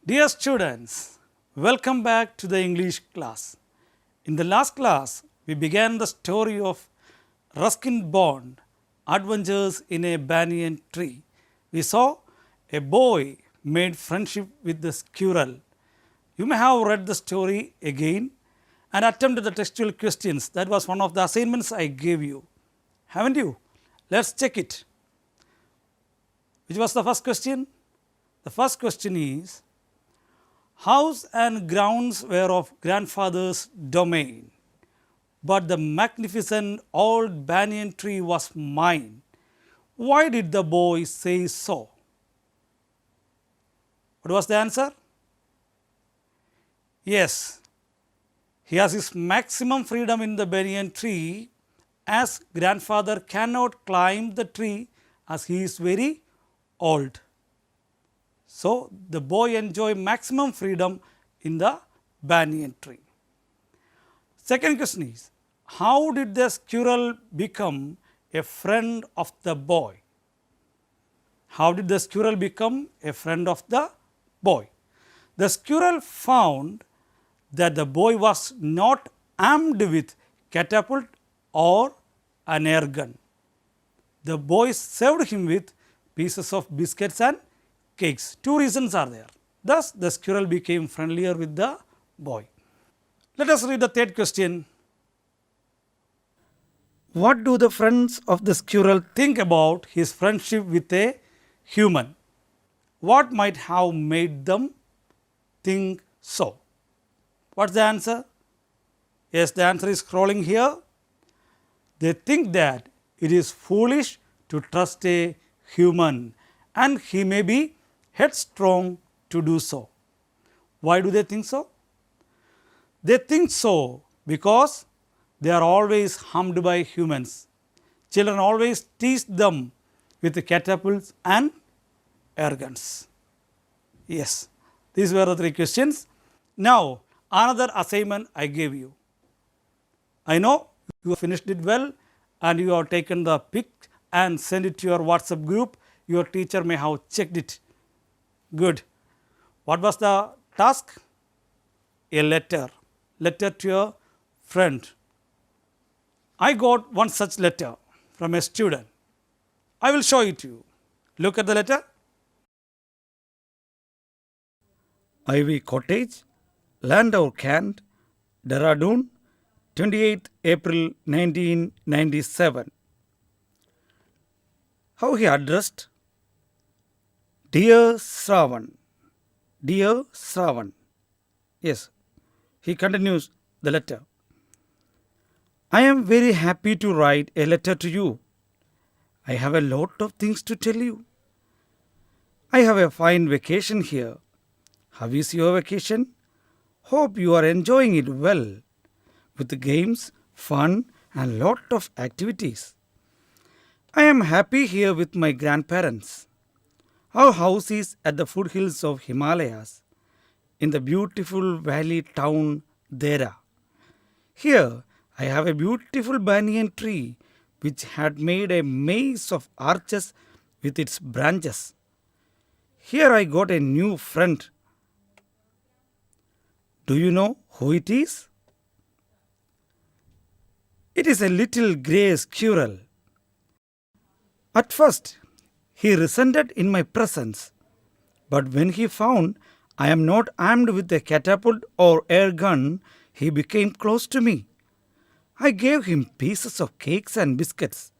Dear students, welcome back to the English class. In the last class, we began the story of Ruskin Bond, Adventures in a Banyan Tree. We saw a boy made friendship with the squirrel. You may have read the story again and attempted the textual questions. That was one of the assignments I gave you. Haven't you? Let's check it. Which was the first question? The first question is, house and grounds were of grandfather's domain, but the magnificent old banyan tree was mine. Why did the boy say so? What was the answer? Yes, he has his maximum freedom in the banyan tree, as grandfather cannot climb the tree as he is very old. So, the boy enjoyed maximum freedom in the banyan tree. Second question is, how did the squirrel become a friend of the boy? How did the squirrel become a friend of the boy? The squirrel found that the boy was not armed with catapult or an air gun. The boy served him with pieces of biscuits and cakes. Two reasons are there. Thus, the squirrel became friendlier with the boy. Let us read the third question. What do the friends of the squirrel think about his friendship with a human? What might have made them think so? What's the answer? Yes, the answer is scrolling here. They think that it is foolish to trust a human and he may be headstrong to do so. Why do they think so? They think so because they are always harmed by humans. Children always tease them with catapults and air guns. Yes, these were the three questions. Now, another assignment I gave you. I know you finished it well and you have taken the pic and sent it to your WhatsApp group. Your teacher may have checked it. Good. What was the task? A letter to your friend. I got one such letter from a student. I will show it to you. Look at the letter. Ivy Cottage, Landau Cant, Dehradun, 28th April 1997. How he addressed? Dear Shravan, Dear Shravan. Yes, he continues the letter. I am very happy to write a letter to you. I have a lot of things to tell you. I have a fine vacation here. How is your vacation? Hope you are enjoying it well, with games, fun and lot of activities. I am happy here with my grandparents. Our house is at the foothills of Himalayas in the beautiful valley town Dera. Here I have a beautiful banyan tree which had made a maze of arches with its branches. Here I got a new friend. Do you know who it is? It is a little grey squirrel. At first, he resented in my presence, but when he found I am not armed with a catapult or air gun, he became close to me. I gave him pieces of cakes and biscuits.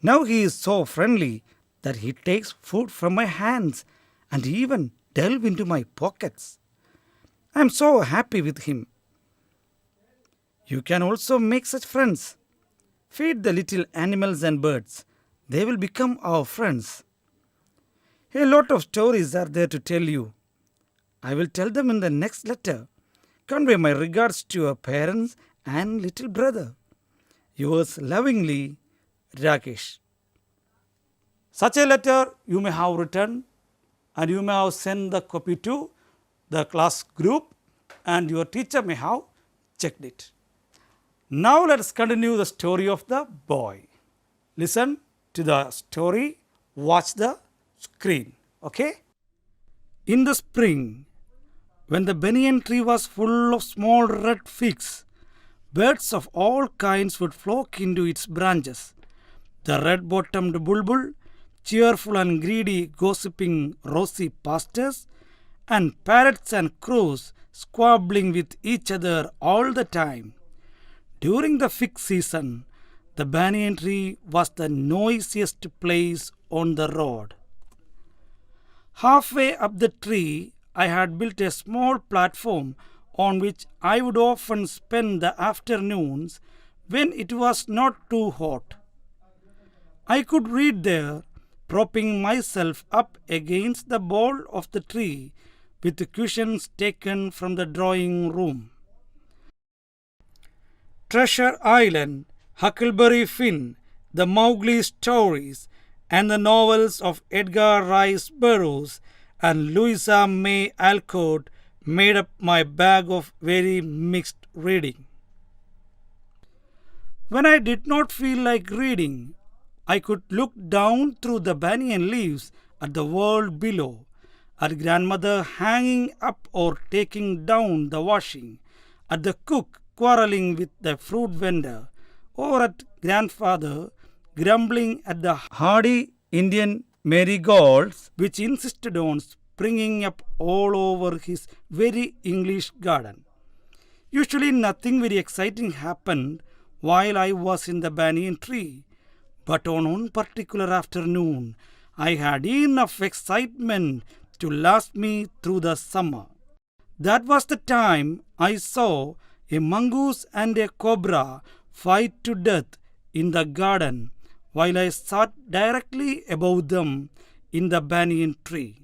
Now he is so friendly that he takes food from my hands and even delve into my pockets. I am so happy with him. You can also make such friends. Feed the little animals and birds. They will become our friends. A lot of stories are there to tell you. I will tell them in the next letter. Convey my regards to your parents and little brother. Yours lovingly, Rakesh. Such a letter you may have written and you may have sent the copy to the class group and your teacher may have checked it. Now let us continue the story of the boy. Listen to the story, watch the screen. Okay? In the spring, when the banyan tree was full of small red figs, birds of all kinds would flock into its branches. The red-bottomed bulbul, cheerful and greedy, gossiping rosy pastors, and parrots and crows squabbling with each other all the time. During the fig season, the banyan tree was the noisiest place on the road. Halfway up the tree, I had built a small platform on which I would often spend the afternoons when it was not too hot. I could read there, propping myself up against the bole of the tree with the cushions taken from the drawing room. Treasure Island, Huckleberry Finn, the Mowgli stories, and the novels of Edgar Rice Burroughs and Louisa May Alcott made up my bag of very mixed reading. When I did not feel like reading, I could look down through the banyan leaves at the world below, at grandmother hanging up or taking down the washing, at the cook quarreling with the fruit vendor, or at grandfather grumbling at the hardy Indian marigolds which insisted on springing up all over his very English garden. Usually nothing very exciting happened while I was in the banyan tree, but on one particular afternoon I had enough excitement to last me through the summer. That was the time I saw a mongoose and a cobra fight to death in the garden while I sat directly above them in the banyan tree.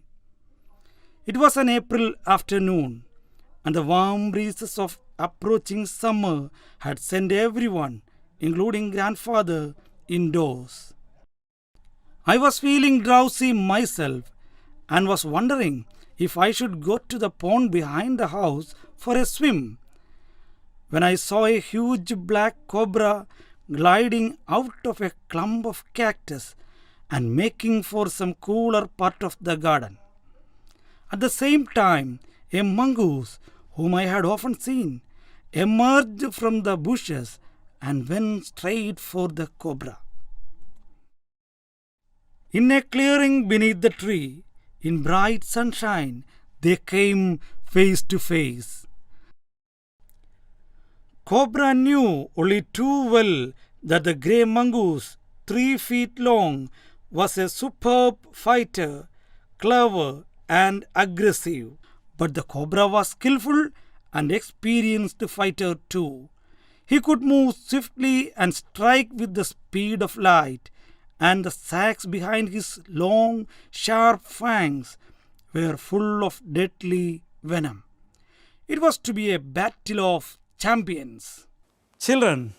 It was an April afternoon, and the warm breezes of approaching summer had sent everyone, including grandfather, indoors. I was feeling drowsy myself and was wondering if I should go to the pond behind the house for a swim, when I saw a huge black cobra gliding out of a clump of cactus and making for some cooler part of the garden. At the same time, a mongoose, whom I had often seen, emerged from the bushes and went straight for the cobra. In a clearing beneath the tree, in bright sunshine, they came face to face. Cobra knew only too well that the grey mongoose, 3 feet long, was a superb fighter, clever and aggressive. But the cobra was skillful and experienced fighter too. He could move swiftly and strike with the speed of light, and the sacs behind his long, sharp fangs were full of deadly venom. It was to be a battle of champions. Children,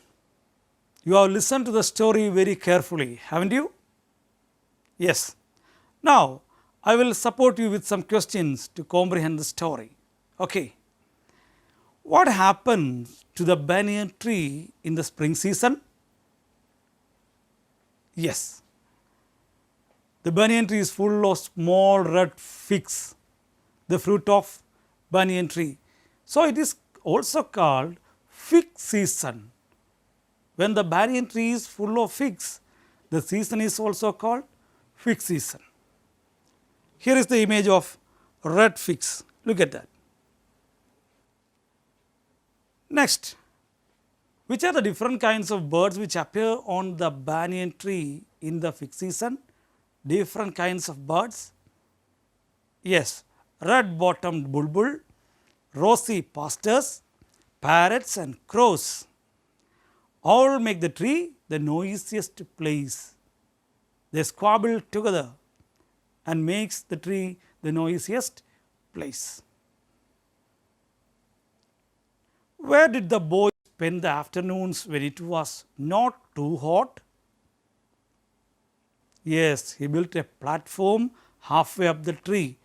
You have listened to the story very carefully, haven't you? Yes. Now, I will support you with some questions to comprehend the story. Okay. What happens to the banyan tree in the spring season? Yes. The banyan tree is full of small red figs, the fruit of banyan tree. So, it is also called fig season. When the banyan tree is full of figs, the season is also called fig season. Here is the image of red figs. Look at that. Next, which are the different kinds of birds which appear on the banyan tree in the fig season? Different kinds of birds. Yes, red bottomed bulbul, rosy pastors, parrots and crows all make the tree the noisiest place. They squabble together and makes the tree the noisiest place. Where did the boy spend the afternoons when it was not too hot? Yes, he built a platform halfway up the tree.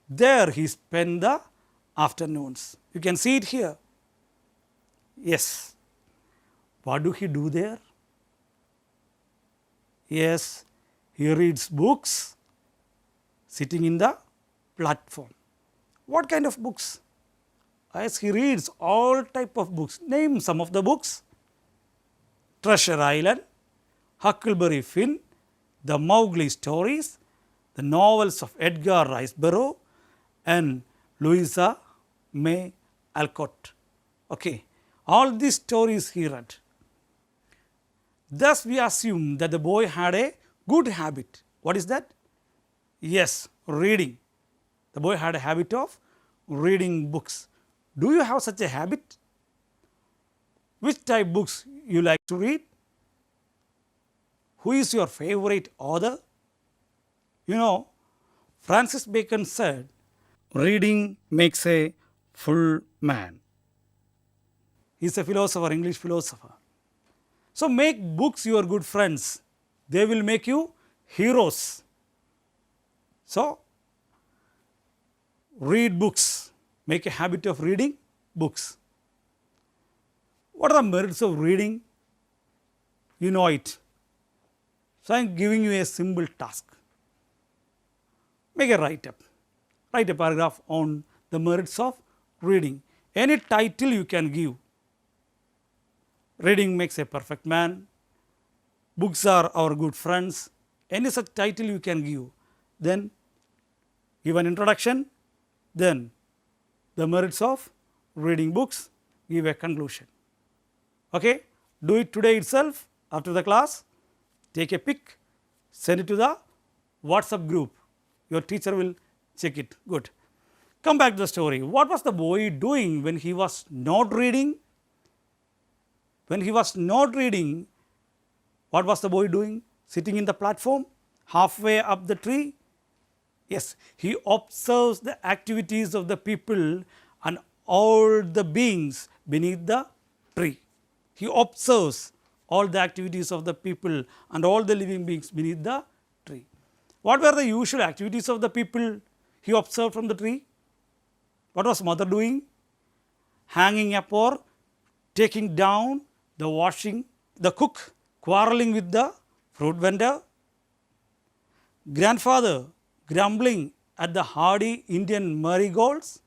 There he spent the afternoons. You can see it here. Yes. What do he do there? Yes, he reads books sitting in the platform. What kind of books? Yes, he reads all type of books. Name some of the books. Treasure Island, Huckleberry Finn, the Mowgli stories, the novels of Edgar Rice Burroughs and Louisa May Alcott. Okay, all these stories he read. Thus, we assume that the boy had a good habit. What is that? Yes, reading. The boy had a habit of reading books. Do you have such a habit? Which type books you like to read? Who is your favorite author? You know, Francis Bacon said, reading makes a full man. He is a philosopher, English philosopher. So, make books your good friends. They will make you heroes. So, read books. Make a habit of reading books. What are the merits of reading? You know it. So, I am giving you a simple task. Make a write-up. Write a paragraph on the merits of reading. Any title you can give. Reading makes a perfect man. Books are our good friends. Any such title you can give. Then give an introduction. Then the merits of reading books. Give a conclusion. Okay? Do it today itself after the class. Take a pic. Send it to the WhatsApp group. Your teacher will check it. Good. Come back to the story. What was the boy doing when he was not reading? When he was not reading, what was the boy doing? Sitting in the platform, halfway up the tree? Yes, he observes the activities of the people and all the beings beneath the tree. He observes all the activities of the people and all the living beings beneath the tree. What were the usual activities of the people he observed from the tree? What was mother doing? Hanging up or taking down the washing, the cook quarreling with the fruit vendor, grandfather grumbling at the hardy Indian marigolds,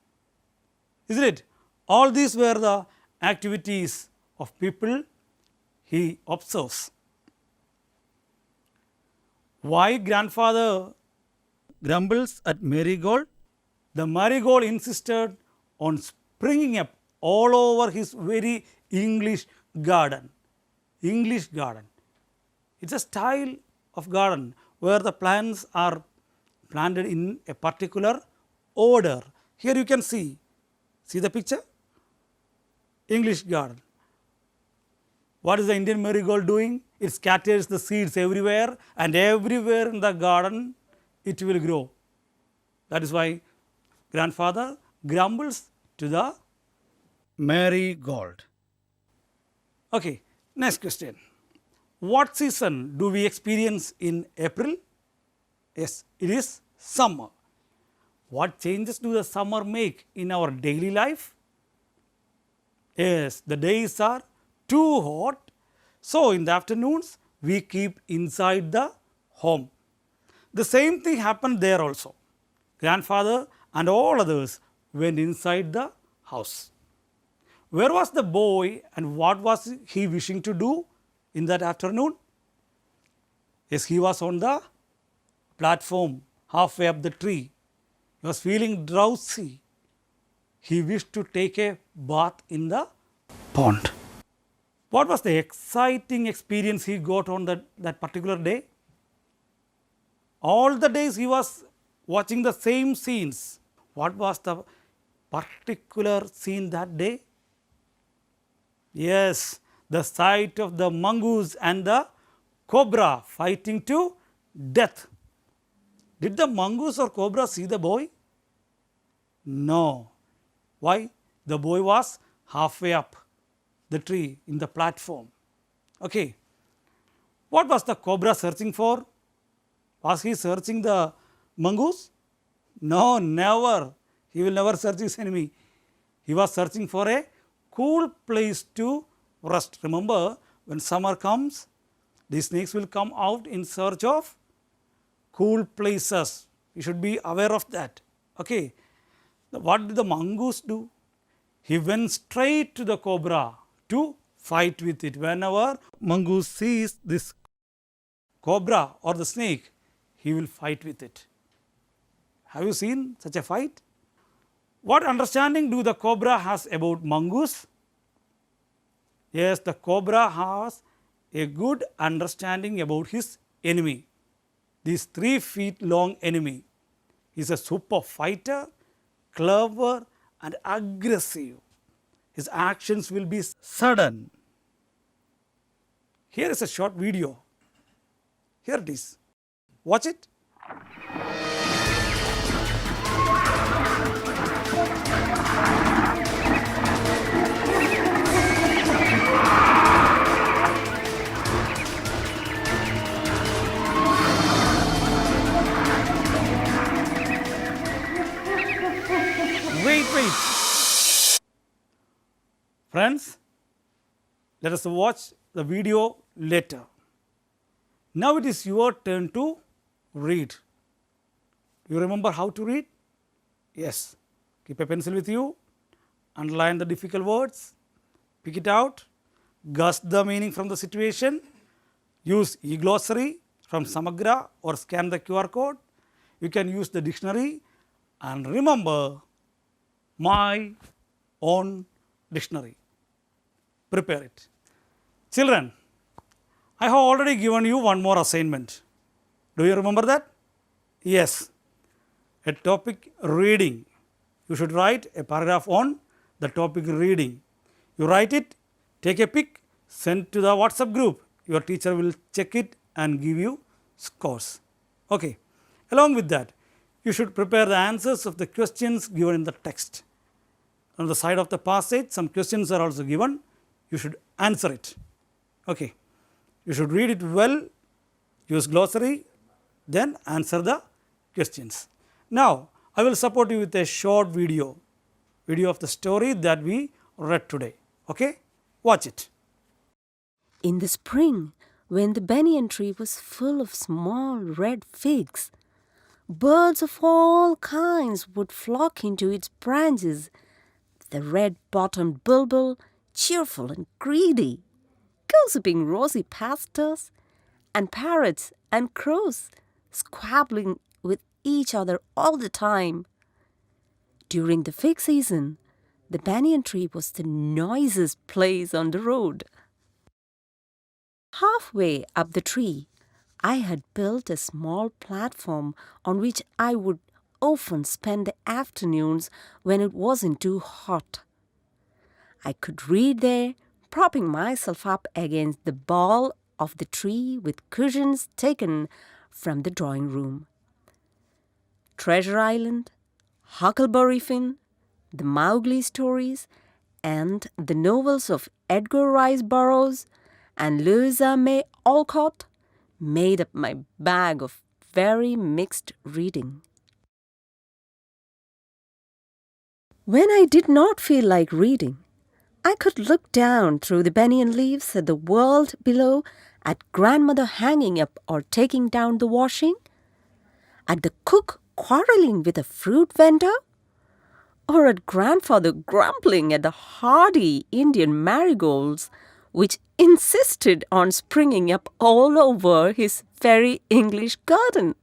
isn't it? All these were the activities of people he observes. Why grandfather grumbles at marigold? The marigold insisted on springing up all over his very English garden. English garden. It is a style of garden where the plants are planted in a particular order. Here you can see the picture? English garden. What is the Indian marigold doing? It scatters the seeds everywhere and everywhere in the garden it will grow. That is why grandfather grumbles to the marigold. Okay, next question. What season do we experience in April? Yes, it is summer. What changes do the summer make in our daily life? Yes, the days are too hot. So, in the afternoons, we keep inside the home. The same thing happened there also. Grandfather and all others went inside the house. Where was the boy and what was he wishing to do in that afternoon? Yes, he was on the platform halfway up the tree. He was feeling drowsy. He wished to take a bath in the pond. What was the exciting experience he got on that particular day? All the days he was watching the same scenes. What was the particular scene that day? Yes, the sight of the mongoose and the cobra fighting to death. Did the mongoose or cobra see the boy? No. Why? The boy was halfway up the tree in the platform. Okay. What was the cobra searching for? Was he searching the mongoose? No, never. He will never search his enemy. He was searching for a cool place to rest. Remember, when summer comes, the snakes will come out in search of cool places. You should be aware of that. Okay. What did the mongoose do? He went straight to the cobra to fight with it. Whenever mongoose sees this cobra or the snake, he will fight with it. Have you seen such a fight? What understanding do the cobra has about mongoose? Yes, the cobra has a good understanding about his enemy. This 3 feet long enemy is a super fighter, clever and aggressive. His actions will be sudden. Here is a short video. Here it is. Watch it. Wait. Friends, let us watch the video later. Now it is your turn to read. You remember how to read? Yes. Keep a pencil with you, underline the difficult words, pick it out, guess the meaning from the situation, use e-glossary from Samagra or scan the QR code. You can use the dictionary and remember my own dictionary. Prepare it. Children, I have already given you one more assignment. Do you remember that? Yes. A topic reading. You should write a paragraph on the topic reading. You write it, take a pic, send to the WhatsApp group. Your teacher will check it and give you scores. Okay. Along with that, you should prepare the answers of the questions given in the text. On the side of the passage, some questions are also given. You should answer it. Okay. You should read it well, use glossary, then answer the questions. Now, I will support you with a short video of the story that we read today. Okay? Watch it. In the spring, when the banyan tree was full of small red figs, birds of all kinds would flock into its branches. The red-bottomed bulbul, cheerful and greedy, gossiping rosy pastors, and parrots and crows squabbling with each other all the time. During the fig season, the banyan tree was the noisiest place on the road. Halfway up the tree, I had built a small platform on which I would often spend the afternoons when it wasn't too hot. I could read there, propping myself up against the bole of the tree with cushions taken from the drawing room. Treasure Island, Huckleberry Finn, the Mowgli stories, and the novels of Edgar Rice Burroughs and Louisa May Alcott made up my bag of very mixed reading. When I did not feel like reading, I could look down through the banyan leaves at the world below, at grandmother hanging up or taking down the washing, at the cook quarreling with a fruit vendor, or at grandfather grumbling at the hardy Indian marigolds which insisted on springing up all over his very English garden.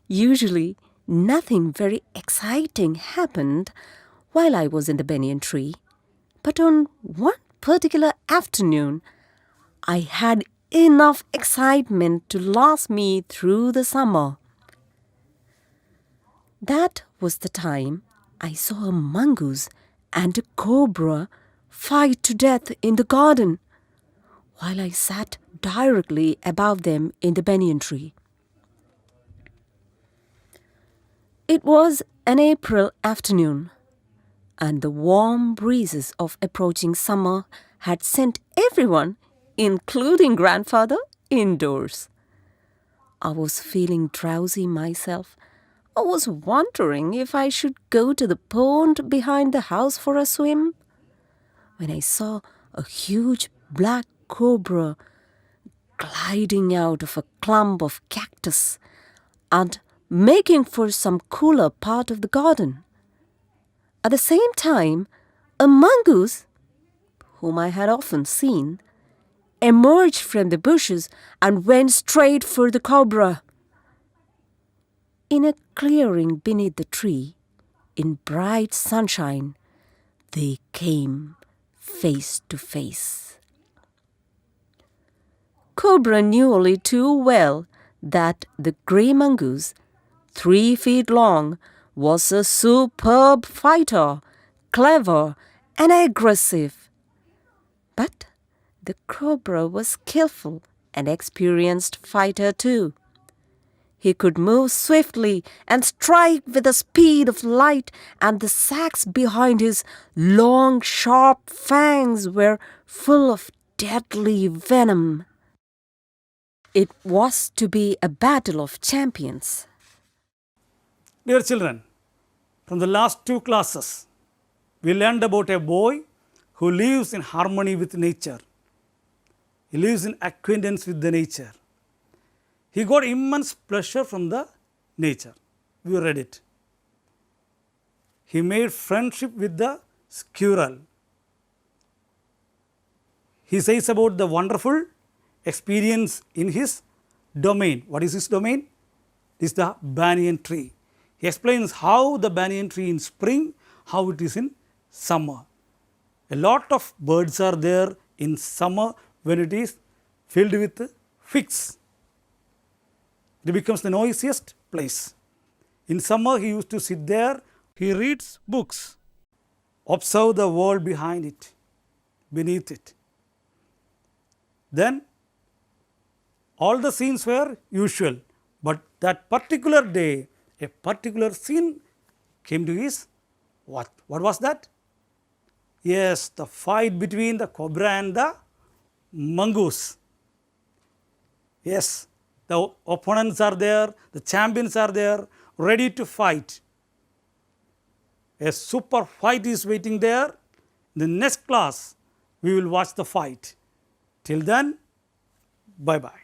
Usually, nothing very exciting happened while I was in the banyan tree, but on one particular afternoon, I had enough excitement to last me through the summer. That was the time I saw a mongoose and a cobra fight to death in the garden, while I sat directly above them in the banyan tree. It was an April afternoon, and the warm breezes of approaching summer had sent everyone, including grandfather, indoors. I was feeling drowsy myself. I was wondering if I should go to the pond behind the house for a swim, when I saw a huge black cobra gliding out of a clump of cactus and making for some cooler part of the garden. At the same time, a mongoose, whom I had often seen, emerged from the bushes and went straight for the cobra. In a clearing beneath the tree, in bright sunshine, they came face to face. Cobra knew only too well that the grey mongoose, 3 feet long, was a superb fighter, clever and aggressive. But the cobra was skillful and experienced fighter too. He could move swiftly and strike with the speed of light, and the sacs behind his long, sharp fangs were full of deadly venom. It was to be a battle of champions. Dear children, from the last 2 classes, we learned about a boy who lives in harmony with nature. He lives in acquaintance with the nature. He got immense pleasure from the nature. We read it. He made friendship with the squirrel. He says about the wonderful experience in his domain. What is his domain? It is the banyan tree. He explains how the banyan tree in spring, how it is in summer. A lot of birds are there in summer when it is filled with figs. It becomes the noisiest place. In summer, he used to sit there. He reads books, observe the world behind it, beneath it. Then, all the scenes were usual, but that particular day, a particular scene came to his what? What was that? Yes, the fight between the cobra and the mongoose. Yes, the opponents are there, the champions are there, ready to fight. A super fight is waiting there. In the next class, we will watch the fight. Till then, bye-bye.